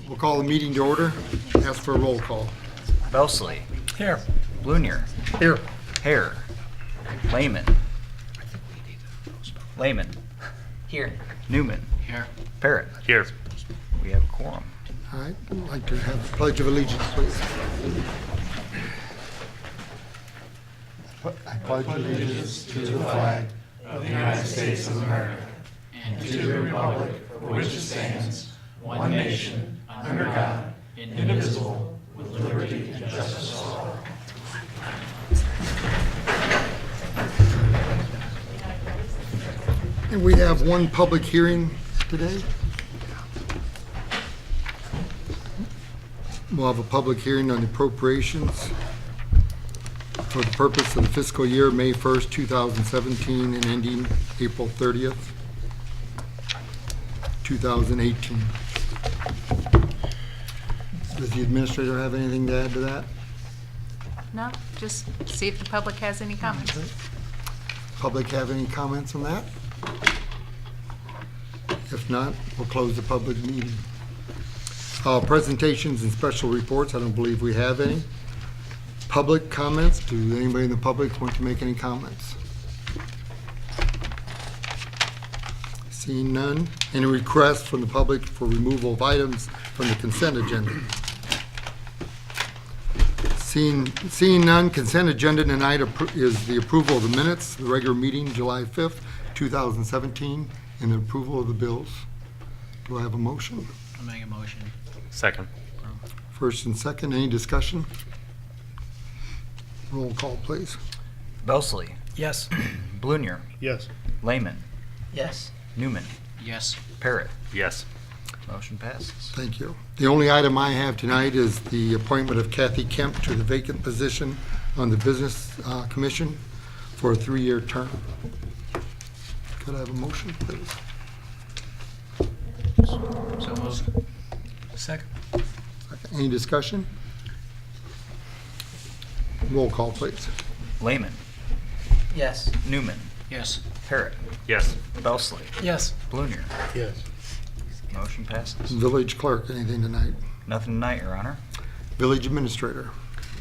We'll call the meeting to order. Ask for a roll call. Belsley. Here. Blunier. Here. Hare. Lehman. Lehman. Here. Newman. Here. Parrott. Here. We have a quorum. All right, I'd like to have the Pledge of Allegiance, please. I pledge allegiance to the flag of the United States of America and to the republic for which it stands, one nation, under God, indivisible, with liberty and justice for all. And we have one public hearing today. We'll have a public hearing on appropriations for the purpose of the fiscal year, May 1st, 2017, and ending April 30th, 2018. Does the administrator have anything to add to that? No, just see if the public has any comments. Public have any comments on that? If not, we'll close the public meeting. Presentations and special reports, I don't believe we have any. Public comments, do anybody in the public want to make any comments? Seeing none. Any requests from the public for removal of items from the consent agenda? Seeing none, consent agenda tonight is the approval of the minutes, the regular meeting, July 5th, 2017, and the approval of the bills. Do I have a motion? I'll make a motion. Second. First and second, any discussion? Roll call, please. Belsley. Yes. Blunier. Yes. Lehman. Yes. Newman. Yes. Parrott. Yes. Motion passes. Thank you. The only item I have tonight is the appointment of Kathy Kemp to the vacant position on the Business Commission for a 3-year term. Could I have a motion, please? So moved. Second. Any discussion? Roll call, please. Lehman. Yes. Newman. Yes. Parrott. Yes. Belsley. Yes. Blunier. Yes. Motion passes. Village clerk, anything tonight? Nothing tonight, Your Honor. Village administrator.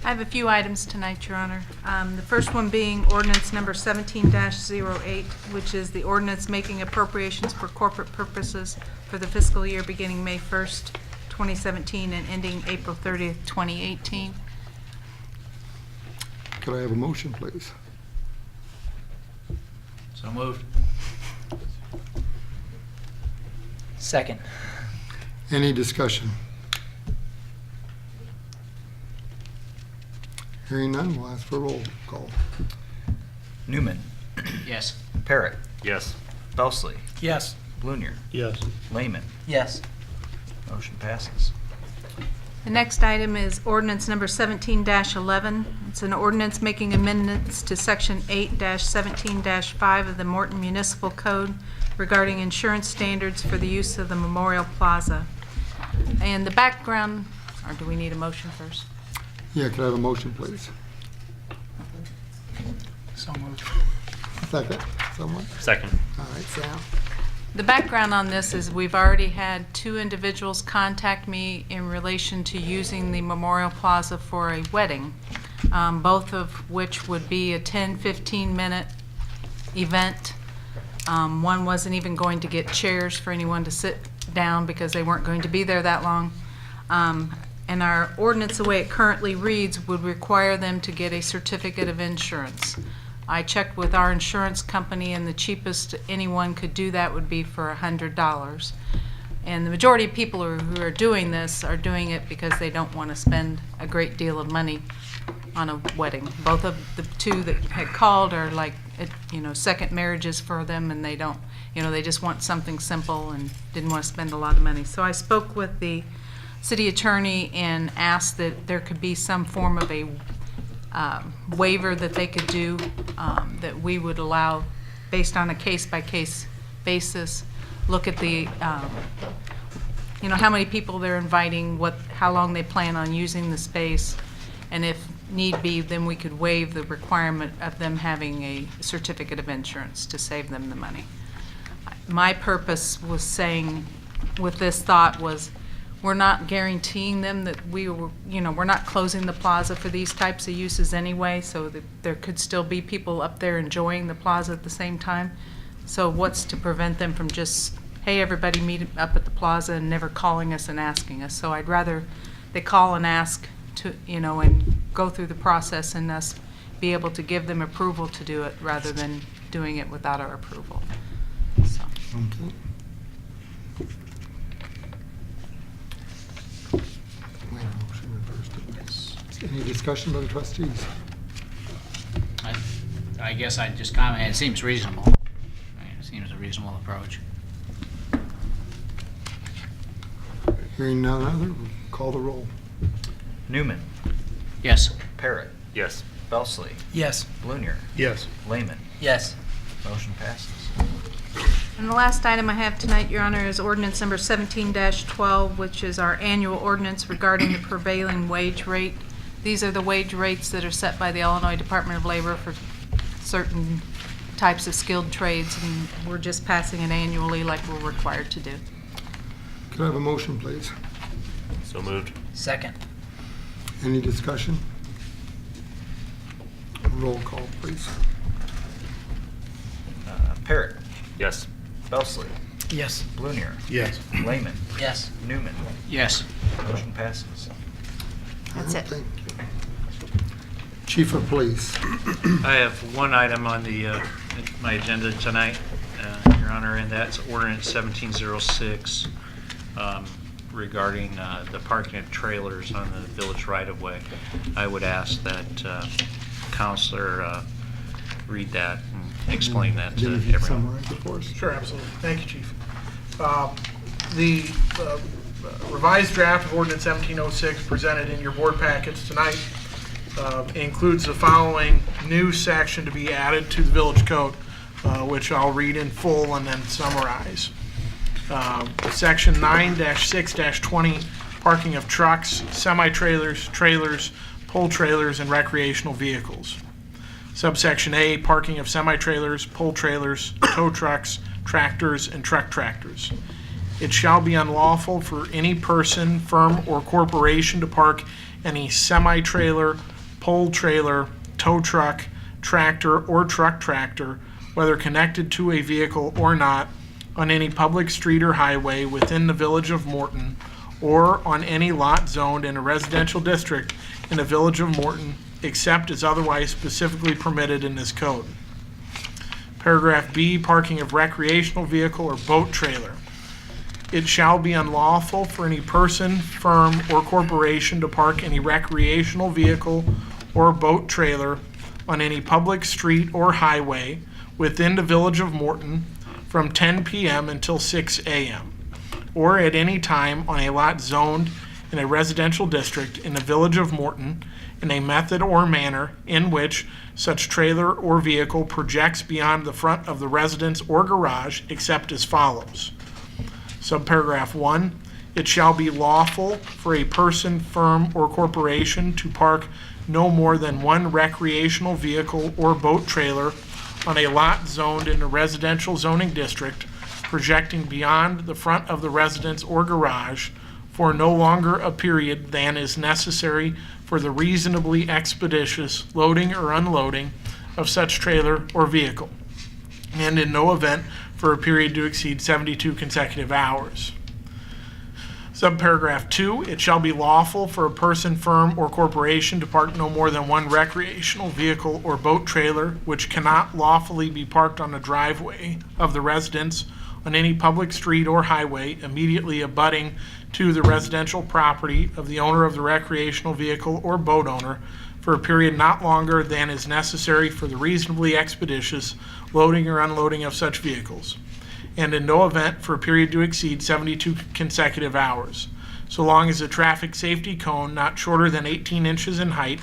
I have a few items tonight, Your Honor. The first one being ordinance number 17-08, which is the ordinance making appropriations for corporate purposes for the fiscal year beginning May 1st, 2017, and ending April 30th, 2018. Could I have a motion, please? So moved. Second. Any discussion? Hearing none, we'll ask for a roll call. Newman. Yes. Parrott. Yes. Belsley. Yes. Blunier. Yes. Lehman. Yes. Motion passes. The next item is ordinance number 17-11. It's an ordinance making amendments to section 8-17-5 of the Morton Municipal Code regarding insurance standards for the use of the Memorial Plaza. And the background, or do we need a motion first? Yeah, could I have a motion, please? So moved. Second, someone? Second. All right, Sam. The background on this is we've already had 2 individuals contact me in relation to using the Memorial Plaza for a wedding, both of which would be a 10-15 minute event. One wasn't even going to get chairs for anyone to sit down because they weren't going to be there that long. And our ordinance, the way it currently reads, would require them to get a certificate of insurance. I checked with our insurance company, and the cheapest anyone could do that would be for $100. And the majority of people who are doing this are doing it because they don't want to spend a great deal of money on a wedding. Both of the 2 that had called are like, second marriages for them, and they don't, they just want something simple and didn't want to spend a lot of money. So I spoke with the city attorney and asked that there could be some form of a waiver that they could do that we would allow based on a case-by-case basis. Look at the, how many people they're inviting, how long they plan on using the space, and if need be, then we could waive the requirement of them having a certificate of insurance to save them the money. My purpose was saying, with this thought, was we're not guaranteeing them that we're not closing the plaza for these types of uses anyway, so that there could still be people up there enjoying the plaza at the same time. So what's to prevent them from just, hey, everybody meet up at the plaza and never calling us and asking us? So I'd rather they call and ask to, and go through the process and us be able to give them approval to do it rather than doing it without our approval. So. Okay. Any discussion by the trustees? I guess I'd just comment, it seems reasonable. It seems a reasonable approach. Hearing none other, we'll call the roll. Newman. Yes. Parrot. Yes. Belsley. Yes. Blunier. Yes. Lehman. Yes. Motion passes. And the last item I have tonight, Your Honor, is ordinance number 17-12, which is our annual ordinance regarding the prevailing wage rate. These are the wage rates that are set by the Illinois Department of Labor for certain types of skilled trades, and we're just passing it annually like we're required to do. Could I have a motion, please? So moved. Second. Any discussion? Roll call, please. Parrot. Yes. Belsley. Yes. Blunier. Yes. Lehman. Yes. Newman. Yes. Motion passes. That's it. Thank you. Chief of Police. I have one item on my agenda tonight, Your Honor, and that's ordinance 1706 regarding the parking of trailers on the village right-of-way. I would ask that Counselor read that and explain that to Then if you everyone. summarize it for us. Sure, absolutely. Thank you, Chief. The revised draft of ordinance 1706 presented in your board packets tonight includes the following new section to be added to the village code, which I'll read in full and then summarize. Section 9-6-20, parking of trucks, semi-trailers, trailers, pull trailers, and recreational vehicles. Subsection A, parking of semi-trailers, pull trailers, tow trucks, tractors, and truck tractors. It shall be unlawful for any person, firm, or corporation to park any semi-trailer, pull trailer, tow truck, tractor, or truck tractor, whether connected to a vehicle or not, on any public street or highway within the village of Morton, or on any lot zoned in a residential district in the village of Morton, except as otherwise specifically permitted in this code. Paragraph B, parking of recreational vehicle or boat trailer. It shall be unlawful for any person, firm, or corporation to park any recreational vehicle or boat trailer on any public street or highway within the village of Morton from 10 p.m. until 6 a.m., or at any time on a lot zoned in a residential district in the village of Morton in a method or manner in which such trailer or vehicle projects beyond the front of the residence or garage, except as follows. Subparagraph 1, it shall be lawful for a person, firm, or corporation to park no more than one recreational vehicle or boat trailer on a lot zoned in a residential zoning district projecting beyond the front of the residence or garage for no longer a period than is necessary for the reasonably expeditious loading or unloading of such trailer or vehicle, and in no event for a period to exceed 72 consecutive hours. Subparagraph 2, it shall be lawful for a person, firm, or corporation to park no more than one recreational vehicle or boat trailer which cannot lawfully be parked on the driveway of the residence on any public street or highway immediately abutting to the residential property of the owner of the recreational vehicle or boat owner for a period not longer than is necessary for the reasonably expeditious loading or unloading of such vehicles, and in no event for a period to exceed 72 consecutive hours, so long as a traffic safety cone not shorter than 18 inches in height,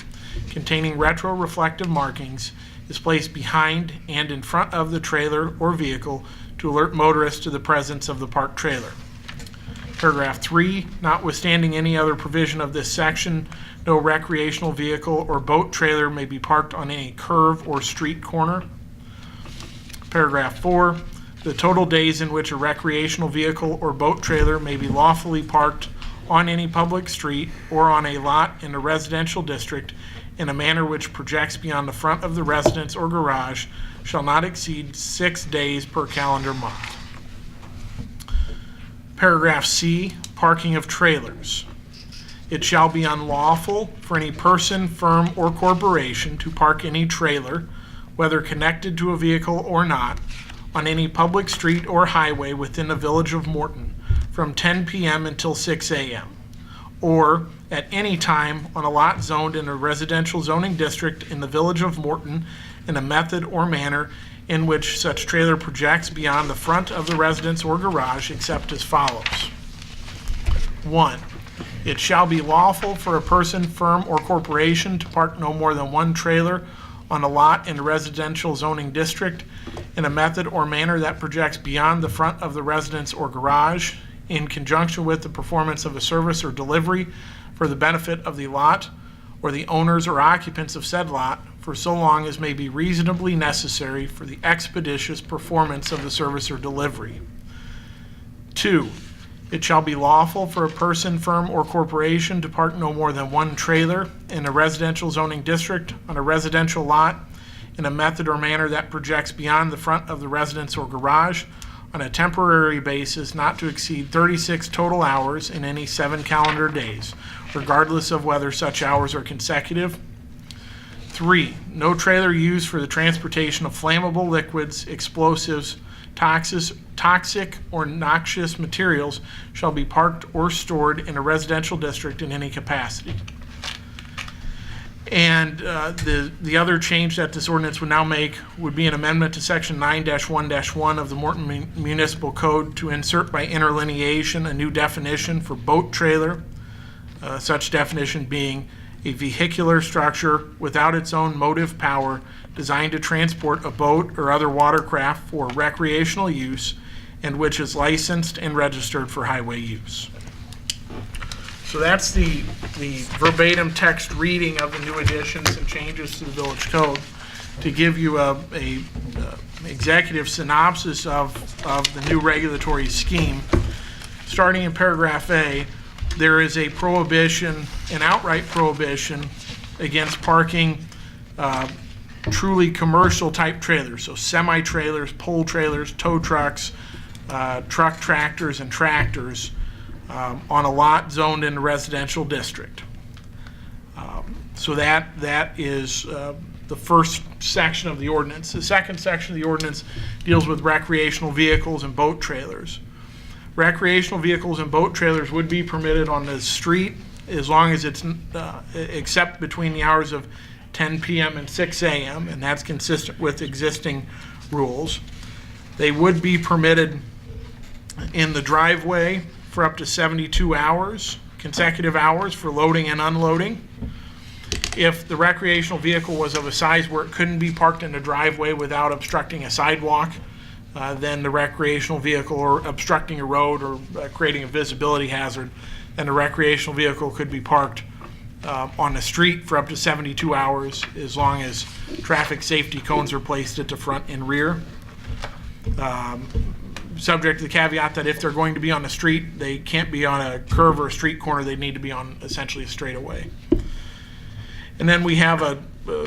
containing retroreflective markings, is placed behind and in front of the trailer or vehicle to alert motorists to the presence of the parked trailer. Paragraph 3, notwithstanding any other provision of this section, no recreational vehicle or boat trailer may be parked on any curve or street corner. Paragraph 4, the total days in which a recreational vehicle or boat trailer may be lawfully parked on any public street or on a lot in a residential district in a manner which projects beyond the front of the residence or garage shall not exceed 6 days per calendar month. Paragraph C, parking of trailers. It shall be unlawful for any person, firm, or corporation to park any trailer, whether connected to a vehicle or not, on any public street or highway within the village of Morton from 10 p.m. until 6 a.m., or at any time on a lot zoned in a residential zoning district in the village of Morton in a method or manner in which such trailer projects beyond the front of the residence or garage, except as follows. 1. It shall be lawful for a person, firm, or corporation to park no more than one trailer on a lot in a residential zoning district in a method or manner that projects beyond the front of the residence or garage in conjunction with the performance of a service or delivery for the benefit of the lot or the owners or occupants of said lot for so long as may be reasonably necessary for the expeditious performance of the service or delivery. 2. It shall be lawful for a person, firm, or corporation to park no more than one trailer in a residential zoning district on a residential lot in a method or manner that projects beyond the front of the residence or garage on a temporary basis not to exceed 36 total hours in any 7 calendar days, regardless of whether such hours are consecutive. 3. No trailer used for the transportation of flammable liquids, explosives, toxic or noxious materials shall be parked or stored in a residential district in any capacity. And the other change that this ordinance would now make would be an amendment to section 9-1-1 of the Morton Municipal Code to insert by interlineation a new definition for boat trailer, such definition being a vehicular structure without its own motive power designed to transport a boat or other watercraft for recreational use and which is licensed and registered for highway use. So that's the verbatim text reading of the new additions and changes to the village code. To give you a executive synopsis of the new regulatory scheme, starting in paragraph A, there is a prohibition, an outright prohibition against parking truly commercial type trailers, so semi-trailers, pole trailers, tow trucks, truck tractors, and tractors on a lot zoned in a residential district. So that is the first section of the ordinance. The second section of the ordinance deals with recreational vehicles and boat trailers. Recreational vehicles and boat trailers would be permitted on the street as long as it's except between the hours of 10 p.m. and 6 a.m., and that's consistent with existing rules. They would be permitted in the driveway for up to 72 hours, consecutive hours for loading and unloading. If the recreational vehicle was of a size where it couldn't be parked in the driveway without obstructing a sidewalk, then the recreational vehicle, or obstructing a road or creating a visibility hazard, then the recreational vehicle could be parked on the street for up to 72 hours as long as traffic safety cones are placed at the front and rear. Subject to the caveat that if they're going to be on the street, they can't be on a curve or a street corner, they need to be on essentially a straightaway. And then we have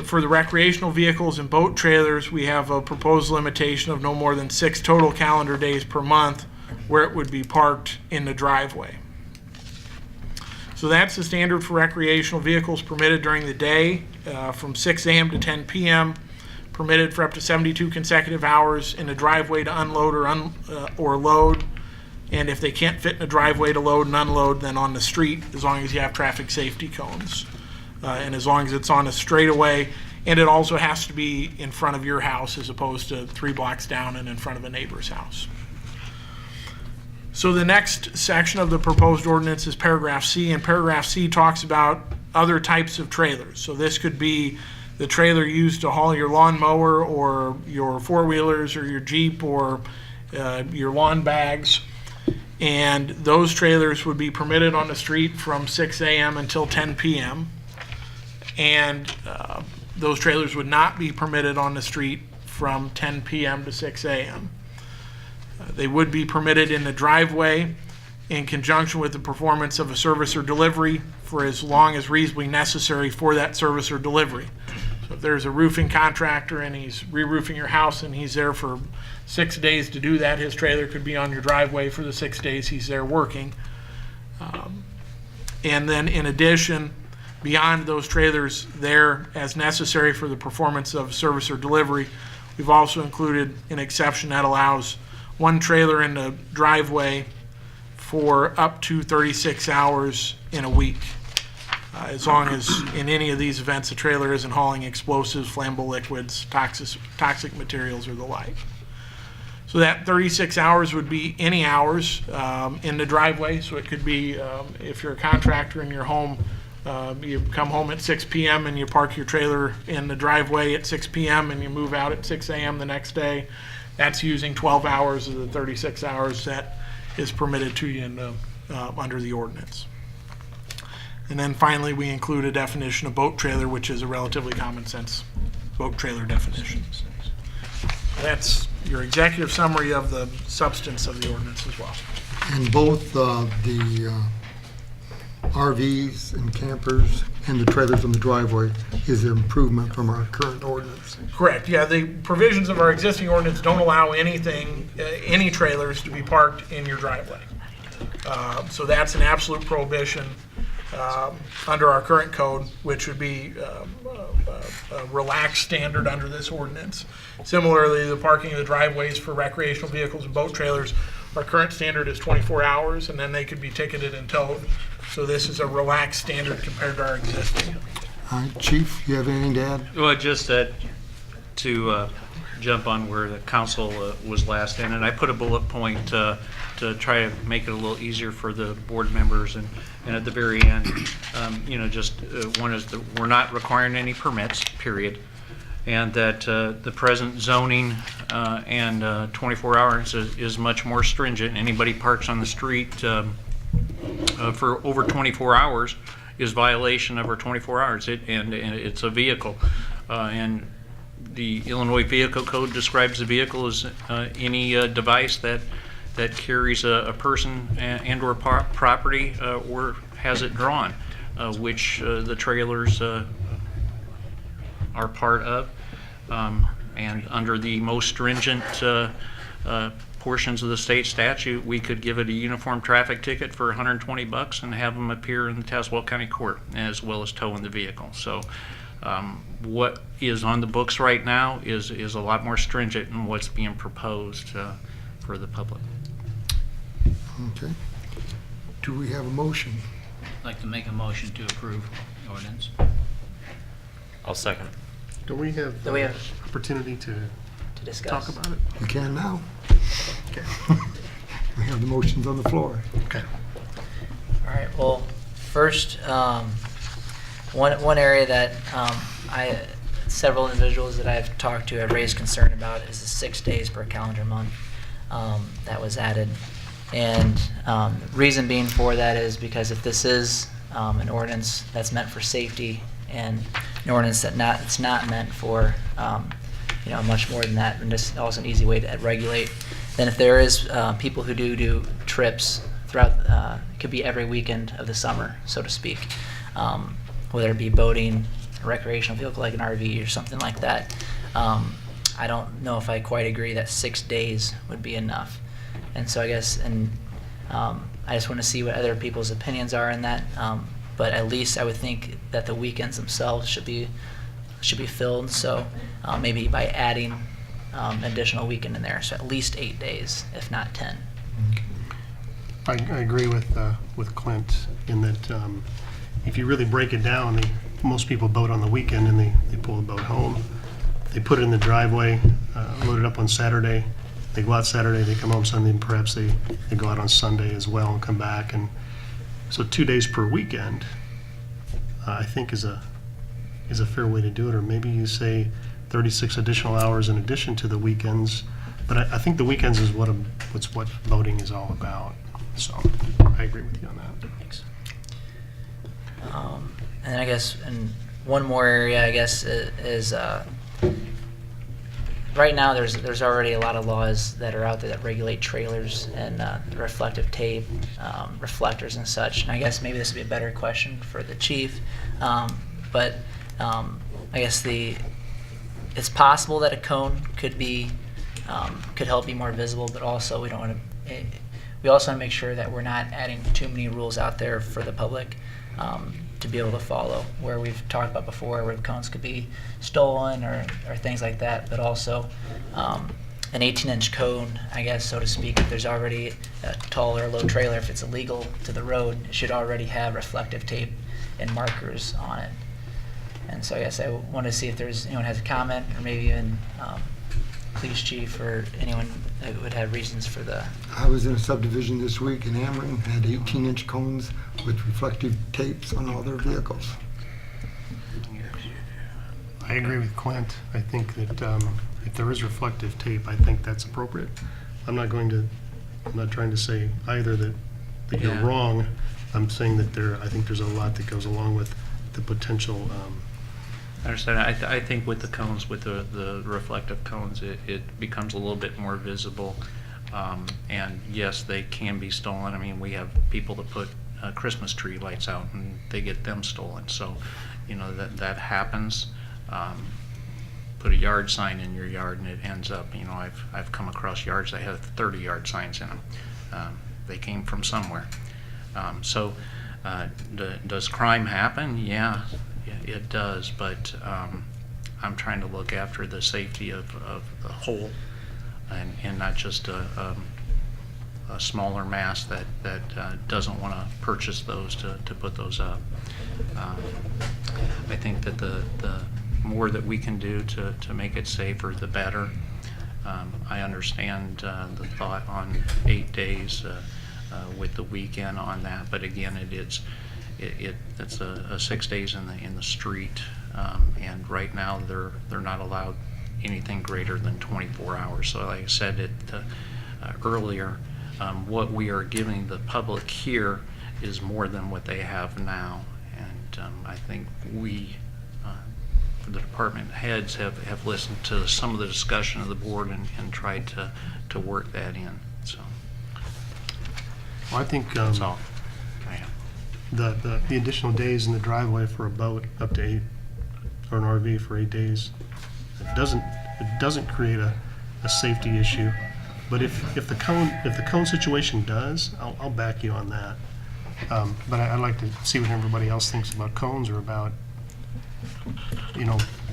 for the recreational vehicles and boat trailers, we have a proposed limitation of no more than 6 total calendar days per month where it would be parked in the driveway. So that's the standard for recreational vehicles permitted during the day from 6 a.m. to 10 p.m., permitted for up to 72 consecutive hours in the driveway to unload or load, and if they can't fit in the driveway to load and unload, then on the street, as long as you have traffic safety cones. And as long as it's on a straightaway, and it also has to be in front of your house as opposed to 3 blocks down and in front of a neighbor's house. So the next section of the proposed ordinance is paragraph C, and paragraph C talks about other types of trailers. So this could be the trailer used to haul your lawnmower or your four-wheelers or your Jeep or your lawn bags. And those trailers would be permitted on the street from 6 a.m. until 10 p.m. And those trailers would not be permitted on the street from 10 p.m. to 6 a.m. They would be permitted in the driveway in conjunction with the performance of a service or delivery for as long as reasonably necessary for that service or delivery. So if there's a roofing contractor and he's re-roofing your house and he's there for 6 days to do that, his trailer could be on your driveway for the 6 days he's there working. And then in addition, beyond those trailers there as necessary for the performance of service or delivery, we've also included an exception that allows one trailer in the driveway for up to 36 hours in a week, as long as in any of these events the trailer isn't hauling explosives, flammable liquids, toxic materials, or the like. So that 36 hours would be any hours in the driveway. So it could be if you're a contractor in your home, you come home at 6 p.m. and you park your trailer in the driveway at 6 p.m. and you move out at 6 a.m. the next day. That's using 12 hours of the 36 hours that is permitted to you under the ordinance. And then finally, we include a definition of boat trailer, which is a relatively common sense boat trailer definition. That's your executive summary of the substance of the ordinance as well. And both the RVs and campers and the trailers on the driveway is an improvement from our current ordinance. Correct, yeah, the provisions of our existing ordinance don't allow anything, any trailers to be parked in your driveway. So that's an absolute prohibition under our current code, which would be a relaxed standard under this ordinance. Similarly, the parking of the driveways for recreational vehicles and boat trailers, our current standard is 24 hours, and then they could be ticketed and towed. So this is a relaxed standard compared to our existing. All right, Chief, you have anything to add? Well, just that to jump on where the council was last in, and I put a bullet point to try to make it a little easier for the board members, and at the very end, one is that we're not requiring any permits, period, and that the present zoning and 24 hours is much more stringent. Anybody parks on the street for over 24 hours is violation of our 24 hours, and it's a vehicle. And the Illinois Vehicle Code describes the vehicle as any device that carries a person and or property or has it drawn, which the trailers are part of. And under the most stringent portions of the state statute, we could give it a uniform traffic ticket for $120 and have them appear in the Tazewell County Court, as well as towing the vehicle. So what is on the books right now is a lot more stringent than what's being proposed for the public. Okay. Do we have a motion? I'd like to make a motion to approve the ordinance. I'll second. Do we have Do we have opportunity to to discuss? talk about it? You can now. Okay. We have the motions on the floor. Okay. All right, well, first, one area that several individuals that I've talked to have raised concern about is the 6 days per calendar month that was added. And reason being for that is because if this is an ordinance that's meant for safety and an ordinance it's not meant for much more than that, and just also an easy way to regulate, then if there is people who do trips throughout, it could be every weekend of the summer, so to speak, whether it be boating, a recreational vehicle like an RV or something like that. I don't know if I quite agree that 6 days would be enough. And so I guess, I just want to see what other people's opinions are in that. But at least I would think that the weekends themselves should be filled. So maybe by adding an additional weekend in there, so at least 8 days, if not 10. I agree with Clint in that if you really break it down, most people boat on the weekend and they pull the boat home. They put it in the driveway, load it up on Saturday. They go out Saturday, they come home Sunday, and perhaps they go out on Sunday as well and come back. And so 2 days per weekend, I think is a fair way to do it. Or maybe you say 36 additional hours in addition to the weekends. But I think the weekends is what boating is all about. So I agree with you on that. Thanks. And I guess in one more area, I guess, is right now, there's already a lot of laws that are out there that regulate trailers and reflective tape, reflectors and such. And I guess maybe this would be a better question for the chief. But I guess it's possible that a cone could help be more visible, but also we don't want to. We also want to make sure that we're not adding too many rules out there for the public to be able to follow, where we've talked about before, where the cones could be stolen or things like that, but also an 18-inch cone, I guess, so to speak, if there's already a tall or low trailer, if it's illegal to the road, it should already have reflective tape and markers on it. And so I guess I want to see if anyone has a comment, or maybe even police chief or anyone that would have reasons for the. I was in a subdivision this week in Ameren, had 18-inch cones with reflective tapes on all their vehicles. I agree with Clint. I think that if there is reflective tape, I think that's appropriate. I'm not trying to say either that you're Yeah. wrong. I'm saying that I think there's a lot that goes along with the potential. I understand. I think with the cones, with the reflective cones, it becomes a little bit more visible. And yes, they can be stolen. I mean, we have people that put Christmas tree lights out and they get them stolen. So, that happens. Put a yard sign in your yard and it ends up, I've come across yards that have 30-yard signs in them. They came from somewhere. Does crime happen? Yeah, it does, but I'm trying to look after the safety of the whole and not just a smaller mass that doesn't want to purchase those to put those up. I think that the more that we can do to make it safer, the better. I understand the thought on 8 days with the weekend on that, but again, it's 6 days in the street, and right now they're not allowed anything greater than 24 hours. So, like I said earlier, what we are giving the public here is more than what they have now, and I think the department heads have listened to some of the discussion of the board and tried to work that in. So I think that's all I have. the additional days in the driveway for a boat up to 8, or an RV for 8 days, it doesn't create a safety issue. But if the cone situation does, I'll back you on that. But I'd like to see what everybody else thinks about cones, or about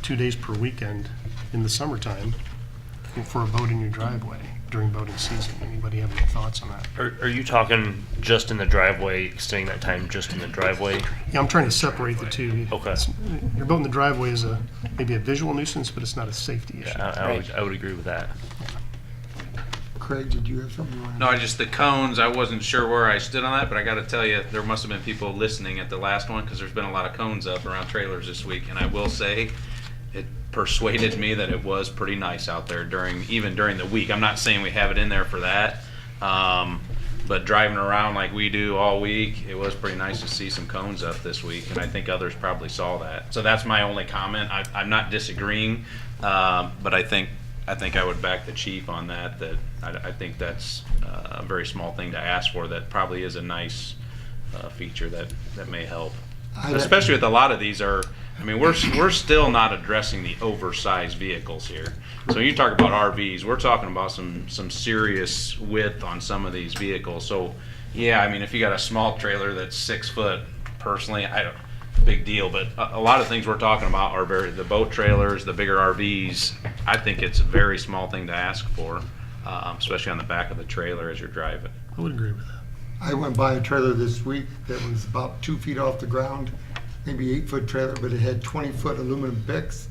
2 days per weekend in the summertime for a boat in your driveway during boating season. Anybody have any thoughts on that? Are you talking just in the driveway, extending that time just in the driveway? Yeah, I'm trying to separate the two. Okay. Your boat in the driveway is maybe a visual nuisance, but it's not a safety issue. Yeah, I would agree with that. Craig, did you have something you wanted to No, the cones, I wasn't sure where I stood on that, but I got to tell you, there must have been people listening at the last one, because there's been a lot of cones up around trailers this week, and I will say, it persuaded me that it was pretty nice out there even during the week. I'm not saying we have it in there for that, but driving around like we do all week, it was pretty nice to see some cones up this week, and I think others probably saw that. So that's my only comment. I'm not disagreeing, but I think I would back the chief on that. I think that's a very small thing to ask for. That probably is a nice feature that may help. Especially with a lot of these we're still not addressing the oversized vehicles here. So when you talk about RVs, we're talking about some serious width on some of these vehicles. So yeah, if you got a small trailer that's 6 foot, personally, big deal, but a lot of things we're talking about are the boat trailers, the bigger RVs. I think it's a very small thing to ask for, especially on the back of the trailer as you're driving. I would agree with that. I went by a trailer this week that was about 2 feet off the ground, maybe 8-foot trailer, but it had 20-foot aluminum picks,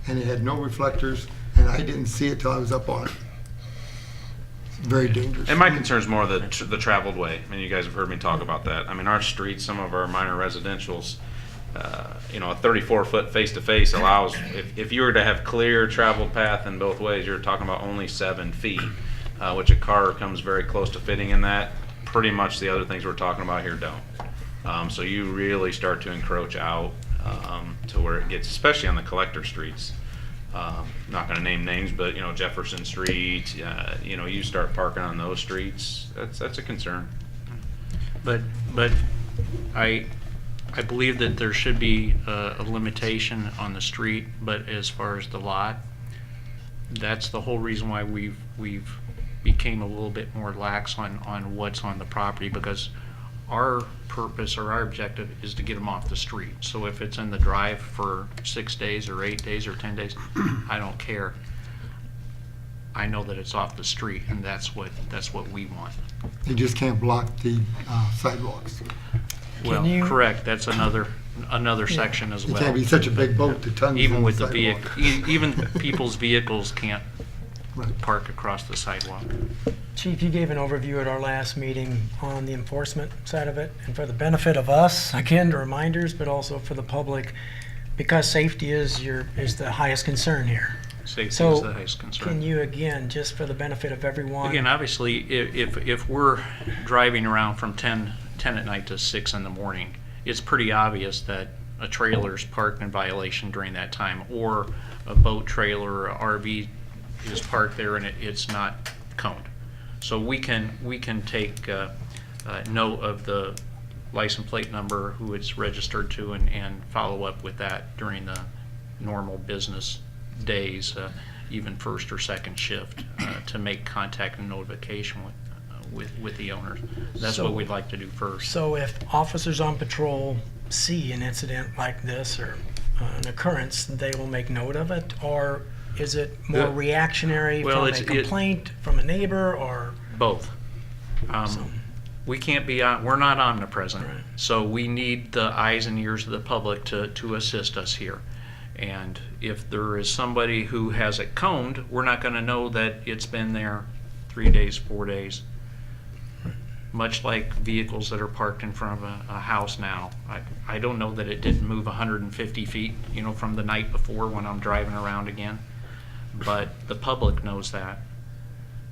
and it had no reflectors, and I didn't see it till I was up on it. It's very dangerous. And my concern is more the traveled way. You guys have heard me talk about that. Our streets, some of our minor residentials, a 34-foot face-to-face allows, if you were to have clear traveled path in both ways, you're talking about only 7 feet, which a car comes very close to fitting in that. Pretty much the other things we're talking about here don't. So you really start to encroach out to where it gets, especially on the collector streets. Not gonna name names, but, Jefferson Street, you start parking on those streets, that's a concern. But I believe that there should be a limitation on the street, but as far as the lot, that's the whole reason why we've became a little bit more lax on what's on the property, because our purpose or our objective is to get them off the street. So if it's in the drive for 6 days or 8 days or 10 days, I don't care. I know that it's off the street, and that's what we want. You just can't block the sidewalks. Well, correct, that's another section as It well. can't be such a big boat to tons Even in with the the sidewalk. vehicle, even people's vehicles can't Right. park across the sidewalk. Chief, you gave an overview at our last meeting on the enforcement side of it, and for the benefit of us, again, the reminders, but also for the public, because safety is the highest concern here. Safety is So, the highest concern. can you, again, just for the benefit of everyone? Again, obviously, if we're driving around from 10 at night to 6 in the morning, it's pretty obvious that a trailer's parked in violation during that time, or a boat trailer or RV is parked there and it's not coned. So we can take note of the license plate number, who it's registered to, and follow up with that during the normal business days, even first or second shift, to make contact and notification with the owners. That's what we'd like to do first. So if officers on patrol see an incident like this or an occurrence, they will make note of it? Or is it more Yeah. reactionary Well, from a complaint from a neighbor, or? Both. We can't be, we're not omnipresent, Right. so we need the eyes and ears of the public to assist us here. And if there is somebody who has it coned, we're not gonna know that it's been there 3 days, 4 days. Much like vehicles that are parked in front of a house now. I don't know that it didn't move 150 feet, from the night before when I'm driving around again. But the public knows that,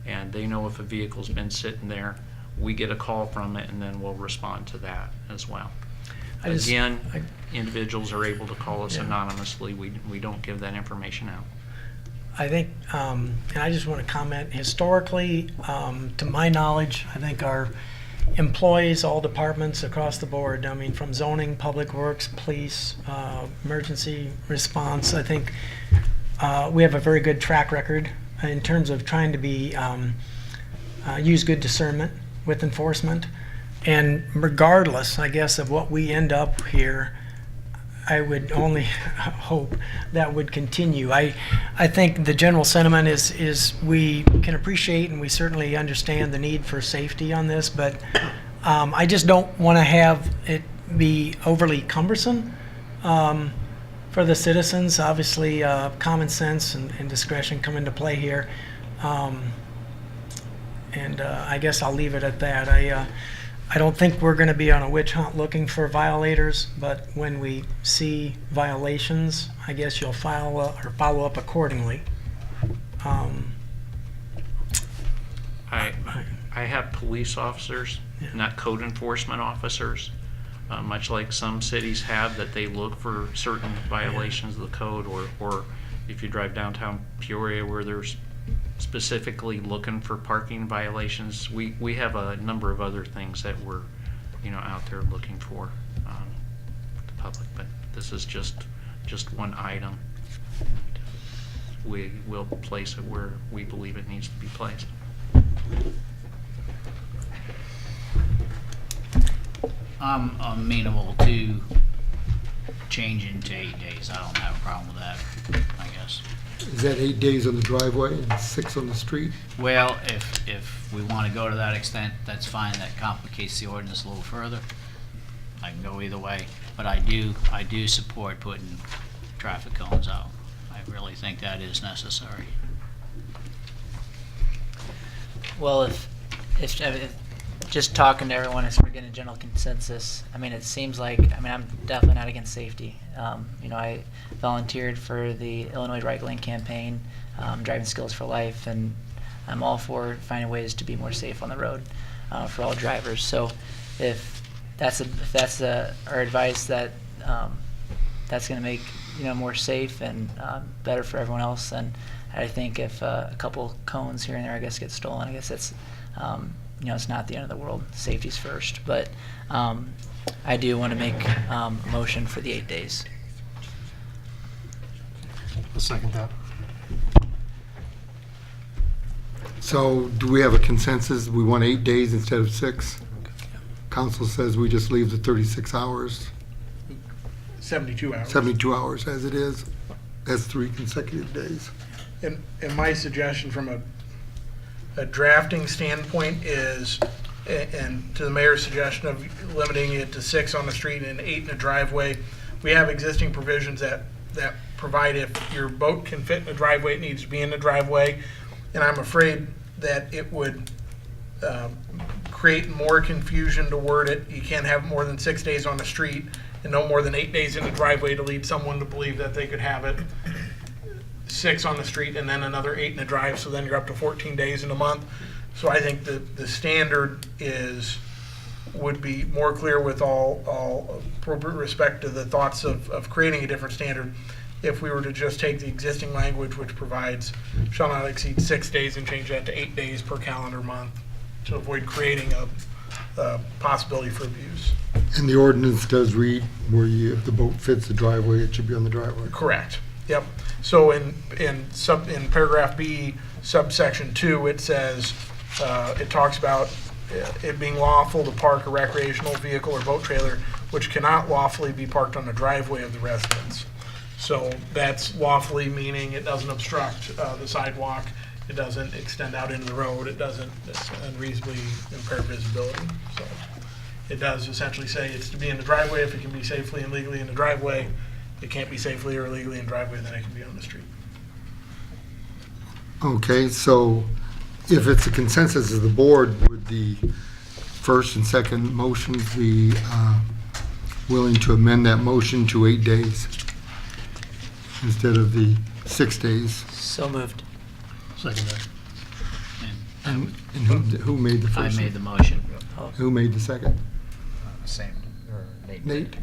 and they know if a vehicle's been sitting there. We get a call from it, and then we'll respond to that as well. Again, individuals are able to call us Yeah. anonymously. We don't give that information out. I think, and I just want to comment, historically, to my knowledge, I think our employees, all departments across the board, I mean, from zoning, public works, police, emergency response, I think we have a very good track record in terms of trying to be, use good discernment with enforcement. And regardless, I guess, of what we end up here, I would only hope that would continue. I think the general sentiment is we can appreciate and we certainly understand the need for safety on this, but I just don't want to have it be overly cumbersome for the citizens. Obviously, common sense and discretion come into play here. And I guess I'll leave it at that. I don't think we're going to be on a witch hunt looking for violators, but when we see violations, I guess you'll follow up accordingly. I have police officers, Yeah. not code enforcement officers, much like some cities have, that they look for certain violations of the code, or if you drive downtown Peoria where there's specifically looking for parking violations. We have a number of other things that we're out there looking for the public, but this is just one item. We will place it where we believe it needs to be placed. I'm amenable to changing to 8 days. I don't have a problem with that, I guess. Is that 8 days on the driveway and 6 on the street? Well, if we want to go to that extent, that's fine. That complicates the ordinance a little further. I can go either way, but I do support putting traffic cones out. I really think that is necessary. Well, if just talking to everyone, if we're getting a general consensus, I mean, it seems like, I'm definitely not against safety. I volunteered for the Illinois Right Lane campaign, Driving Skills for Life, and I'm all for finding ways to be more safe on the road for all drivers. So if that's our advice, that that's going to make more safe and better for everyone else. And I think if a couple cones here and there, I guess, get stolen, I guess it's it's not the end of the world. Safety's first, but I do want to make a motion for the 8 days. I'll second that. So do we have a consensus? We want 8 days instead of 6? Council says we just leave the 36 hours, 72 hours. 72 hours as it is. That's 3 consecutive days. And my suggestion from a drafting standpoint is, and to the mayor's suggestion of limiting it to 6 on the street and 8 in the driveway, we have existing provisions that provide if your boat can fit in the driveway, it needs to be in the driveway. And I'm afraid that it would create more confusion to word it. You can't have more than 6 days on the street and no more than 8 days in the driveway to lead someone to believe that they could have it 6 on the street and then another 8 in the drive, so then you're up to 14 days in a month. So I think the standard would be more clear with all appropriate respect to the thoughts of creating a different standard if we were to just take the existing language which provides shall not exceed 6 days and change that to 8 days per calendar month to avoid creating a possibility for abuse. And the ordinance does read where if the boat fits the driveway, it should be on the driveway. Correct. Yep. So in paragraph B, subsection 2, it says, it talks about it being lawful to park a recreational vehicle or boat trailer which cannot lawfully be parked on the driveway of the residence. So that's lawfully meaning it doesn't obstruct the sidewalk, it doesn't extend out into the road, it doesn't unreasonably impair visibility. So it does essentially say it's to be in the driveway. If it can be safely and legally in the driveway, it can't be safely or legally in the driveway, then it can be on the street. Okay, so if it's a consensus of the board, would the first and second motions be willing to amend that motion to 8 days instead of the 6 days? So moved. Second that. And who made the I first? made the motion. Who made the second? Same, or Nate. Nate?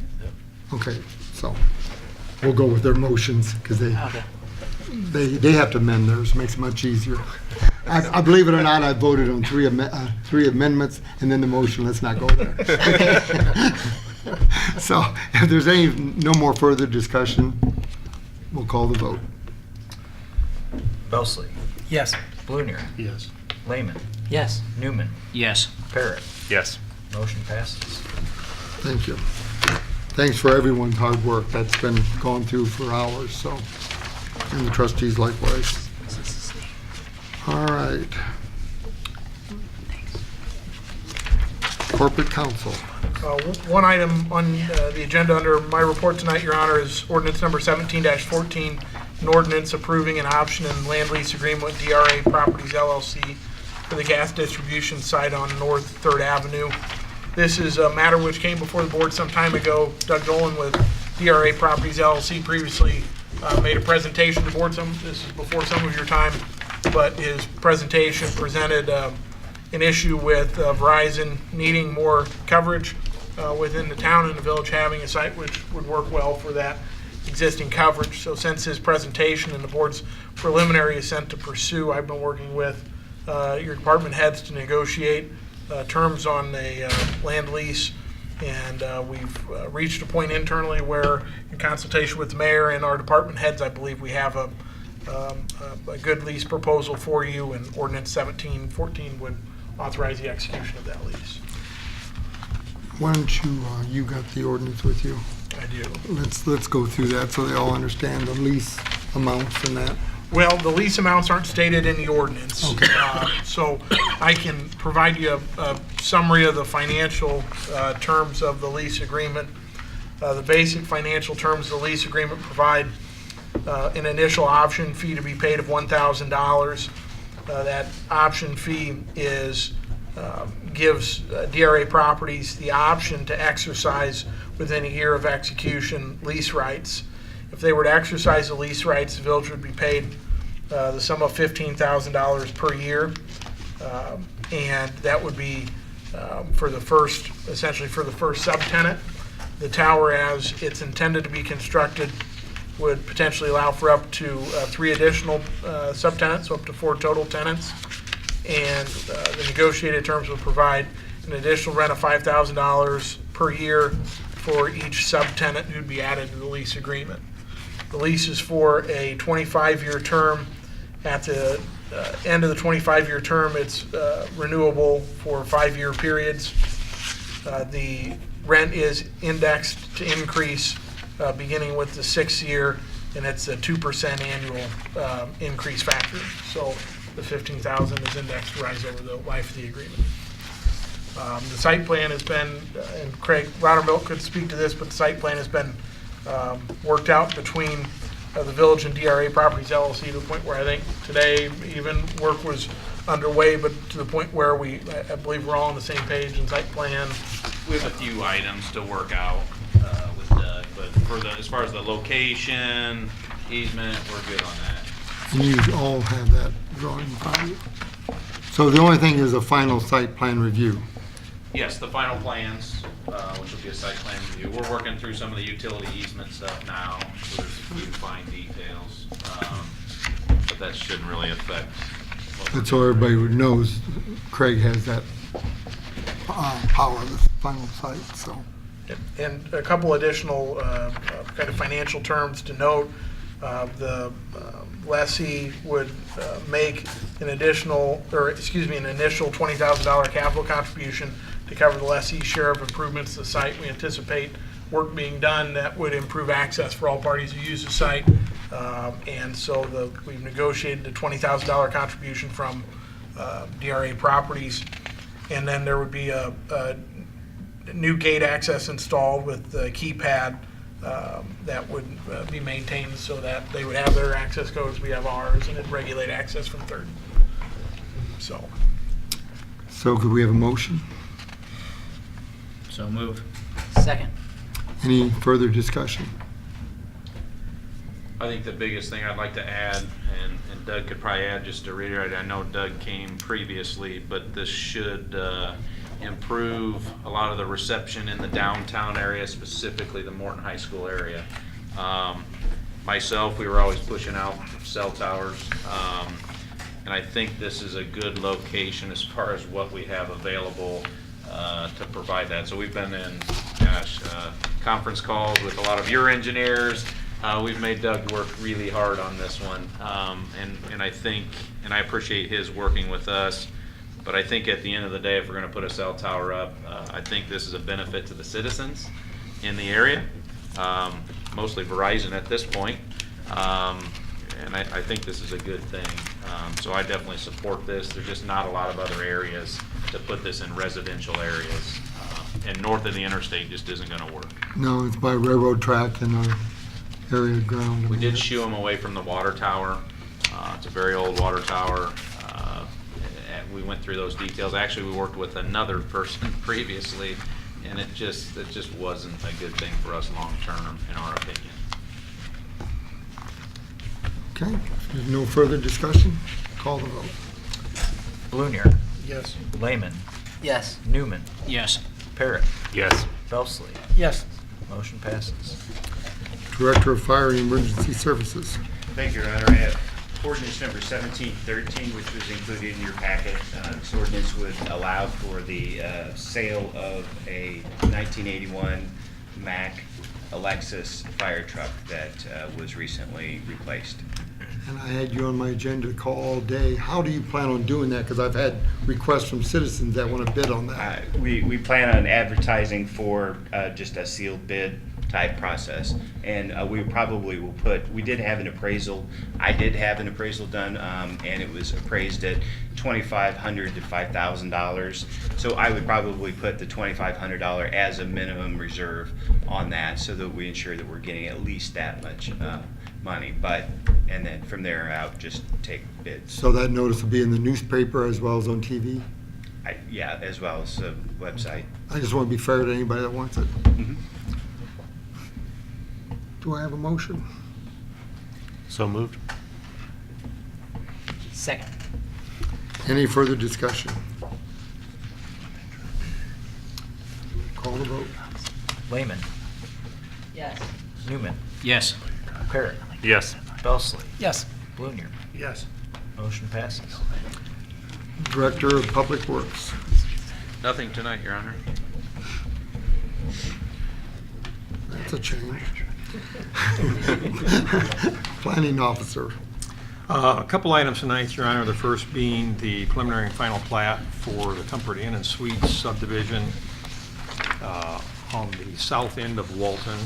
Okay, so we'll go with their motions because Okay. they have to amend theirs, makes it much easier. I believe it or not, I voted on three amendments and then the motion, let's not go there. So if there's no more further discussion, we'll call the vote. Belsley, Yes. Blunier, Yes. Lehman, Yes. Newman, Yes. Parrot. Yes. Motion passes. Thank you. Thanks for everyone's hard work. That's been gone through for hours, so, and the trustees likewise. All right. Corporate counsel. One item on the agenda under my report tonight, Your Honor, is ordinance number 17-14, an ordinance approving an option and land lease agreement with DRA Properties LLC for the gas distribution site on North 3rd Avenue. This is a matter which came before the board some time ago. Doug Dolan with DRA Properties LLC previously made a presentation to the board. This is before some of your time, but his presentation presented an issue with Verizon needing more coverage within the town and the village, having a site which would work well for that existing coverage. So since his presentation and the board's preliminary assent to pursue, I've been working with your department heads to negotiate terms on a land lease, and we've reached a point internally where, in consultation with the mayor and our department heads, I believe we have a good lease proposal for you, and ordinance 1714 would authorize the execution of that lease. Why don't you got the ordinance with you? I do. Let's go through that so they all understand the lease amounts and that. Well, the lease amounts aren't stated in the ordinance. Okay. So I can provide you a summary of the financial terms of the lease agreement. The basic financial terms of the lease agreement provide an initial option fee to be paid of $1,000. That option fee gives DRA Properties the option to exercise within a year of execution lease rights. If they were to exercise the lease rights, the village would be paid the sum of $15,000 per year, and that would be essentially for the first subtenant. The tower, as it's intended to be constructed, would potentially allow for up to 3 additional subtenants, so up to 4 total tenants. And the negotiated terms would provide an additional rent of $5,000 per year for each subtenant who'd be added to the lease agreement. The lease is for a 25-year term. At the end of the 25-year term, it's renewable for 5-year periods. The rent is indexed to increase beginning with the 6th year, and it's a 2% annual increase factor. So the $15,000 is indexed to rise over the life of the agreement. The site plan has been, and Craig Loudermilk could speak to this, but the site plan has been worked out between the village and DRA Properties LLC to the point where I think today even work was underway, but to the point where I believe we're all on the same page in site plan. We have a few items to work out with Doug, but as far as the location, easement, we're good on that. And you all have that drawing in front of you. So the only thing is a final site plan review. Yes, the final plans, which will be a site plan review. We're working through some of the utility easement stuff now, so there's a few fine details. But that shouldn't really affect. But so everybody knows Craig has that power of the final site, so. And a couple additional kind of financial terms to note. The lessee would make an initial $20,000 capital contribution to cover the lessee's share of improvements to the site. We anticipate work being done that would improve access for all parties who use the site. And so we've negotiated the $20,000 contribution from DRA Properties. And then there would be a new gate access installed with the keypad that would be maintained so that they would have their access codes, we have ours, and it'd regulate access from third. So could we have a motion? So move. Second. Any further discussion? I think the biggest thing I'd like to add, and Doug could probably add just to reiterate, I know Doug came previously, but this should improve a lot of the reception in the downtown area, specifically the Morton High School area. Myself, we were always pushing out cell towers, and I think this is a good location as far as what we have available to provide that. So we've been in, conference calls with a lot of your engineers. We've made Doug work really hard on this one, and I think, and I appreciate his working with us, but I think at the end of the day, if we're going to put a cell tower up, I think this is a benefit to the citizens in the area, mostly Verizon at this point, and I think this is a good thing. So I definitely support this. There's just not a lot of other areas to put this in residential areas, and north of the interstate just isn't going to work. No, it's by railroad track and our area of ground. We did shoo them away from the water tower. It's a very old water tower. And we went through those details. Actually, we worked with another person previously, and it just wasn't a good thing for us long term, in our opinion. Okay, if there's no further discussion, call the vote. Blunier, Yes. Lehman, Yes. Newman, Yes. Parrot, Yes. Belsley. Yes. Motion passes. Director of Fire and Emergency Services. Thank you, Your Honor. I have ordinance number 1713, which was included in your packet. This ordinance would allow for the sale of a 1981 Mack Alexis fire truck that was recently replaced. And I had you on my agenda to call all day. How do you plan on doing that? Because I've had requests from citizens that want to bid on that. We plan on advertising for just a sealed bid type process, and we probably will we did have an appraisal. I did have an appraisal done, and it was appraised at $2,500 to $5,000. So I would probably put the $2,500 as a minimum reserve on that, so that we ensure that we're getting at least that much money. And then from there out, just take bids. So that notice will be in the newspaper as well as on TV? Yeah, as well as the website. I just want to be fair to anybody that wants it. Mhm. Do I have a motion? So moved. Second. Any further discussion? Call the vote. Lehman, Yes. Newman, Yes. Parrot. Yes. Belsley. Yes. Blunier. Yes. Motion passes. Director of Public Works. Nothing tonight, Your Honor. That's a change. Planning Officer. A couple items tonight, Your Honor. The first being the preliminary and final plat for the Comfort Inn and Suites subdivision on the south end of Walton.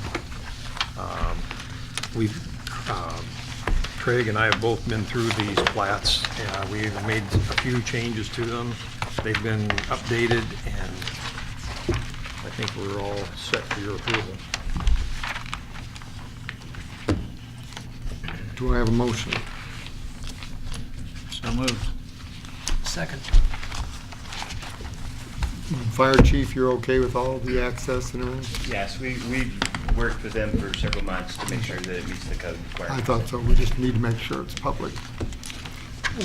Craig and I have both been through these plats. We've made a few changes to them. They've been updated, and I think we're all set for your approval. Do I have a motion? So moved. Second. Fire Chief, you're okay with all the access and everything? Yes, we've worked with them for several months to make sure that it meets the code I requirements. thought so. We just need to make sure it's public.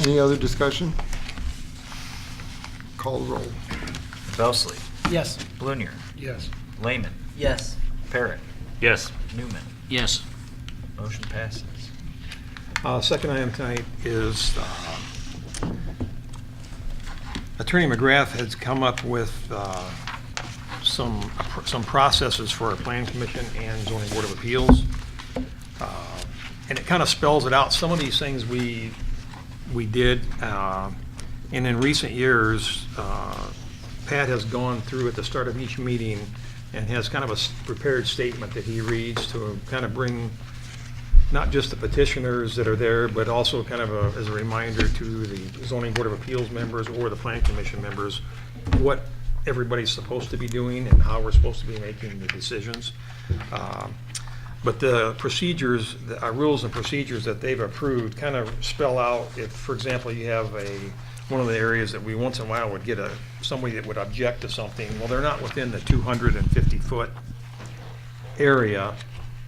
Any other discussion? Call the roll. Belsley. Yes. Blunier. Yes. Lehman. Yes. Parrot. Yes. Newman. Yes. Motion passes. Second item tonight is Attorney McGrath has come up with some processes for our Plan Commission and Zoning Board of Appeals. And it kind of spells it out. Some of these things we did, and in recent years, Pat has gone through at the start of each meeting and has kind of a prepared statement that he reads to kind of bring not just the petitioners that are there, but also kind of as a reminder to the Zoning Board of Appeals members or the Plan Commission members what everybody's supposed to be doing and how we're supposed to be making the decisions. But the procedures, our rules and procedures that they've approved kind of spell out if, for example, you have one of the areas that we once in a while would get somebody that would object to something. Well, they're not within the 250-foot area.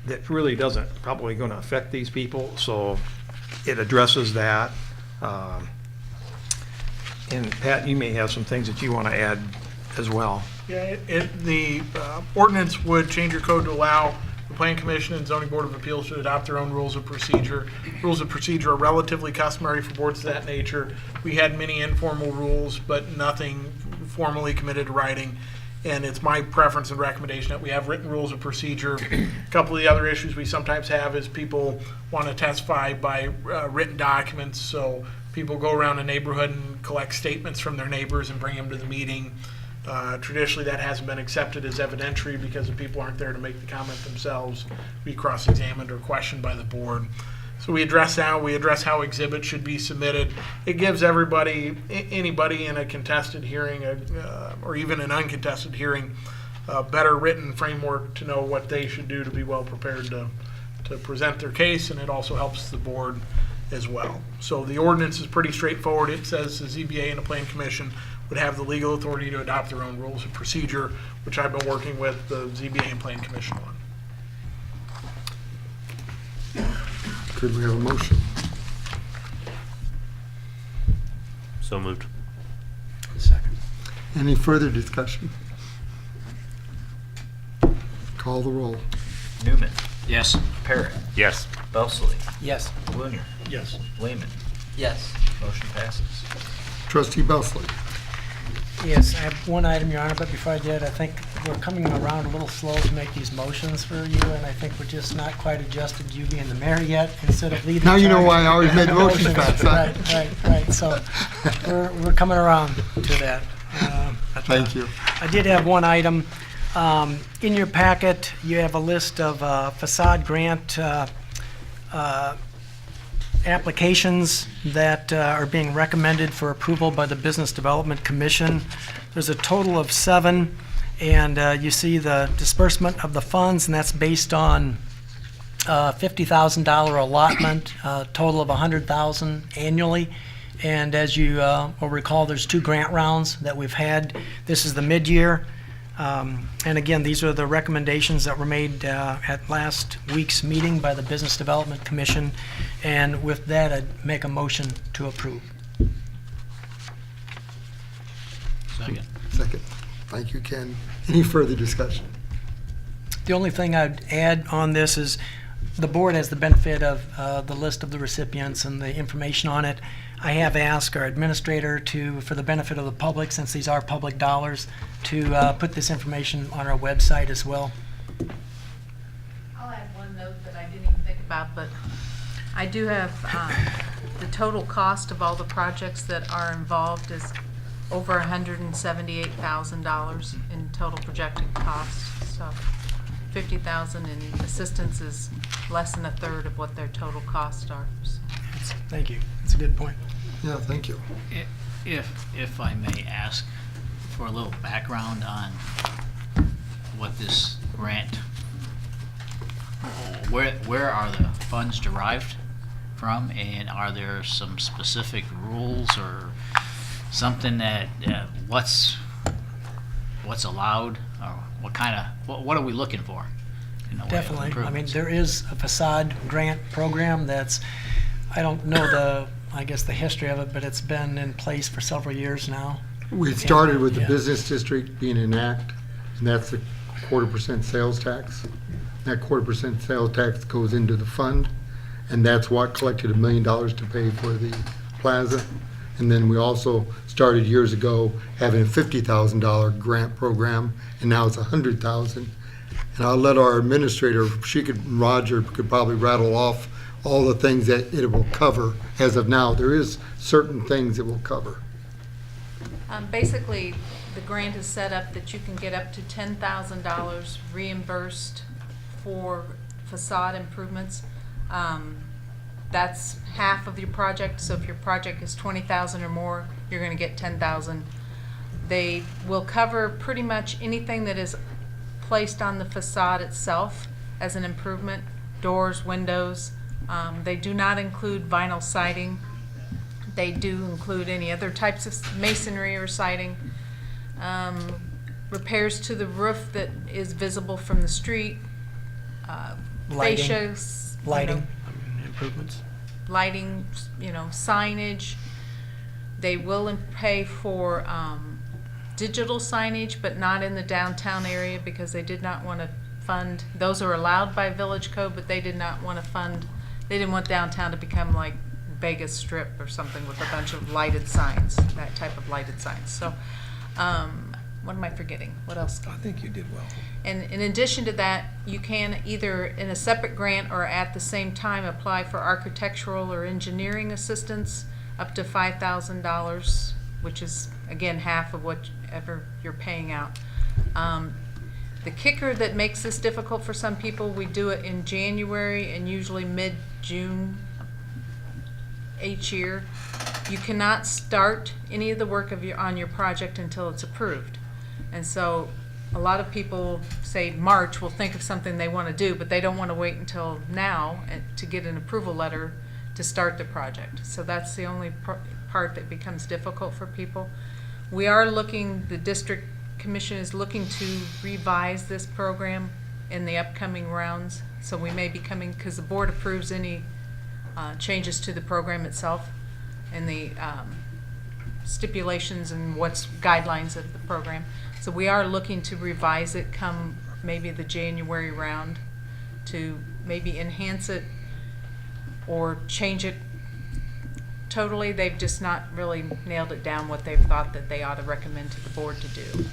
That really doesn't probably going to affect these people, so it addresses that. And Pat, you may have some things that you want to add as well. Yeah, the ordinance would change your code to allow the Plan Commission and Zoning Board of Appeals to adopt their own rules of procedure. Rules of procedure are relatively customary for boards of that nature. We had many informal rules, but nothing formally committed to writing. And it's my preference and recommendation that we have written rules of procedure. A couple of the other issues we sometimes have is people want to testify by written documents. So people go around a neighborhood and collect statements from their neighbors and bring them to the meeting. Traditionally, that hasn't been accepted as evidentiary because the people aren't there to make the comment themselves, be cross-examined or questioned by the board. So we address that. We address how exhibits should be submitted. It gives everybody, anybody in a contested hearing or even an uncontested hearing, a better written framework to know what they should do to be well prepared to present their case, and it also helps the board as well. So the ordinance is pretty straightforward. It says the ZBA and the Plan Commission would have the legal authority to adopt their own rules of procedure, which I've been working with the ZBA and Plan Commission on. Could we have a motion? So moved. Second. Any further discussion? Call the roll. Newman. Yes. Parrot. Yes. Belsley. Yes. Blunier. Yes. Lehman. Yes. Motion passes. Trustee Belsley. Yes, I have one item, Your Honor, but before I did, I think we're coming around a little slow to make these motions for you, and I think we're just not quite adjusted to you being the mayor yet, instead of leading. Now you know charge. why I always made the motions fast, huh? Right, so we're coming around to that. Thank you. I did have one item. In your packet, you have a list of facade grant applications that are being recommended for approval by the Business Development Commission. There's a total of 7, and you see the disbursement of the funds, and that's based on $50,000 allotment, total of $100,000 annually. And as you will recall, there's 2 grant rounds that we've had. This is the mid-year. And again, these are the recommendations that were made at last week's meeting by the Business Development Commission. And with that, I'd make a motion to approve. Second. Second. Thank you, Ken. Any further discussion? The only thing I'd add on this is the board has the benefit of the list of the recipients and the information on it. I have asked our administrator to, for the benefit of the public, since these are public dollars, to put this information on our website as well. I'll add one note that I didn't even think about, but I do have the total cost of all the projects that are involved is over $178,000 in total projected costs. So $50,000 in assistance is less than a third of what their total costs are. So. Thank you. That's a good point. Yeah, thank you. If I may ask for a little background on what this grant, where are the funds derived from, and are there some specific rules or something that what's allowed, or what are we looking for in the way of Definitely. I mean, improvements? there is a facade grant program that's, I don't know I guess the history of it, but it's been in place for several years now. We started with the Yeah. business district being an act, and that's the 1/4% sales tax. That 1/4% sales tax goes into the fund, and that's what collected $1 million to pay for the plaza. And then we also started years ago having a $50,000 grant program, and now it's $100,000. And I'll let our administrator, Roger could probably rattle off all the things that it will cover. As of now, there is certain things it will cover. Basically, the grant is set up that you can get up to $10,000 reimbursed for facade improvements. That's half of your project, so if your project is $20,000 or more, you're going to get $10,000. They will cover pretty much anything that is placed on the facade itself as an improvement, doors, windows. They do not include vinyl siding. They do include any other types of masonry or siding. Repairs to the roof that is visible from the street. Lighting. Fascias. Lighting improvements. Lighting, signage. They will pay for digital signage, but not in the downtown area because they did not want to fund. Those are allowed by Village Code, but they did not want to fund. They didn't want downtown to become like Vegas Strip or something with a bunch of lighted signs, that type of lighted signs. So, what am I forgetting? What else? I think you did well. And in addition to that, you can either in a separate grant or at the same time apply for architectural or engineering assistance up to $5,000, which is again half of whatever you're paying out. The kicker that makes this difficult for some people, we do it in January and usually mid-June each year. You cannot start any of the work on your project until it's approved. And so a lot of people say March will think of something they want to do, but they don't want to wait until now to get an approval letter to start the project. So that's the only part that becomes difficult for people. We are looking, the district commission is looking to revise this program in the upcoming rounds. So we may be coming, because the board approves any changes to the program itself and the stipulations and what's guidelines of the program. So we are looking to revise it come maybe the January round to maybe enhance it or change it totally. They've just not really nailed it down what they've thought that they ought to recommend to the board to do.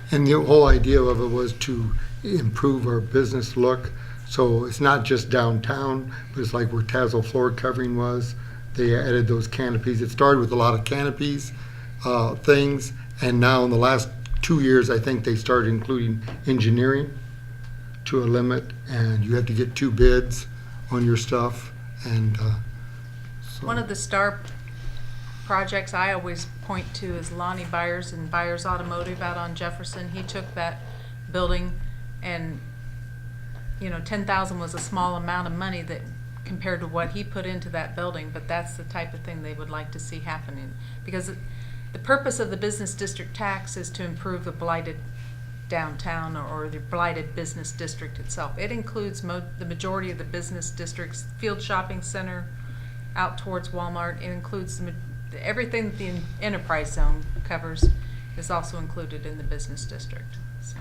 And the whole idea of it was to improve our business look. So it's not just downtown, but it's like where Tassel floor covering was. They added those canopies. It started with a lot of canopies, things, and now in the last 2 years, I think they started including engineering to a limit, and you have to get 2 bids on your stuff. And so One of the star projects I always point to is Lonnie Byers and Byers Automotive out on Jefferson. He took that building and, $10,000 was a small amount of money that compared to what he put into that building, but that's the type of thing they would like to see happening. Because the purpose of the business district tax is to improve the blighted downtown or the blighted business district itself. It includes the majority of the business districts, Field Shopping Center, out towards Walmart. It includes everything that the enterprise zone covers is also included in the business district. So.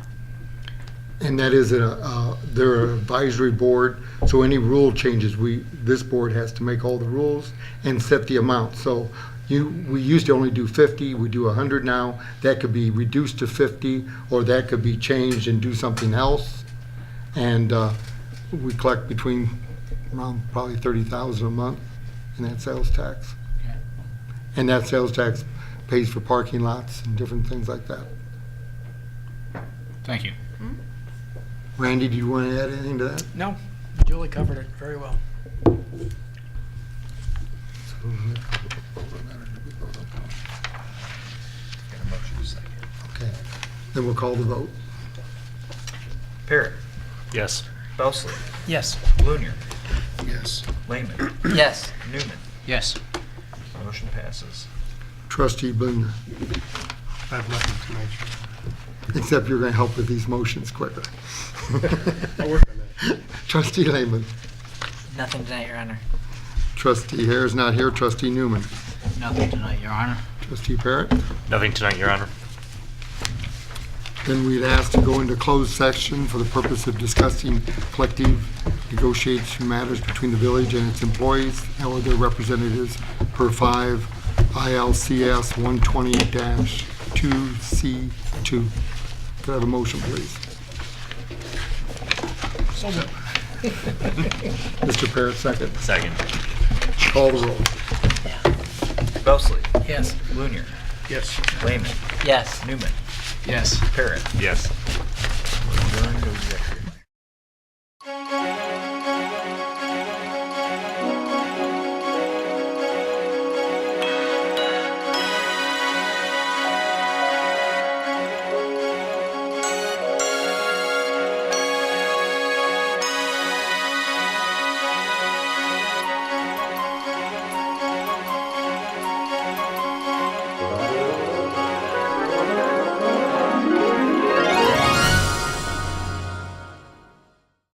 And that is, they're an advisory board, so any rule changes, this board has to make all the rules and set the amount. So we used to only do 50, we do 100 now. That could be reduced to 50, or that could be changed and do something else. And we collect between around probably 30,000 a month in that sales tax. And that sales tax pays for parking lots and different things like that. Thank you. Randy, do you want to add anything to that? No, Julie covered it very well. Got a motion second. Okay, then we'll call the vote. Parrot, Yes. Belsley, Yes. Blunier, Yes. Lehman, Yes. Newman. Yes. Motion passes. Trustee Boone, I have nothing tonight. except you're going to help with these motions quicker. I'll work on that. Trustee Lehman. Nothing tonight, Your Honor. Trustee Hare's not here. Trustee Newman. Nothing tonight, Your Honor. Trustee Parrott. Nothing tonight, Your Honor. Then we'd ask to go into closed section for the purpose of discussing collective negotiation matters between the village and its employees or their representatives per 5 ILCS 120-2C2. Could I have a motion, please? So moved. Mr. Parrott, second. Second. Call the roll. Belsley, Yes. Blunier, Yes. Lehman, Yes. Newman, Yes. Parrott. Yes. We're adjourned to executive.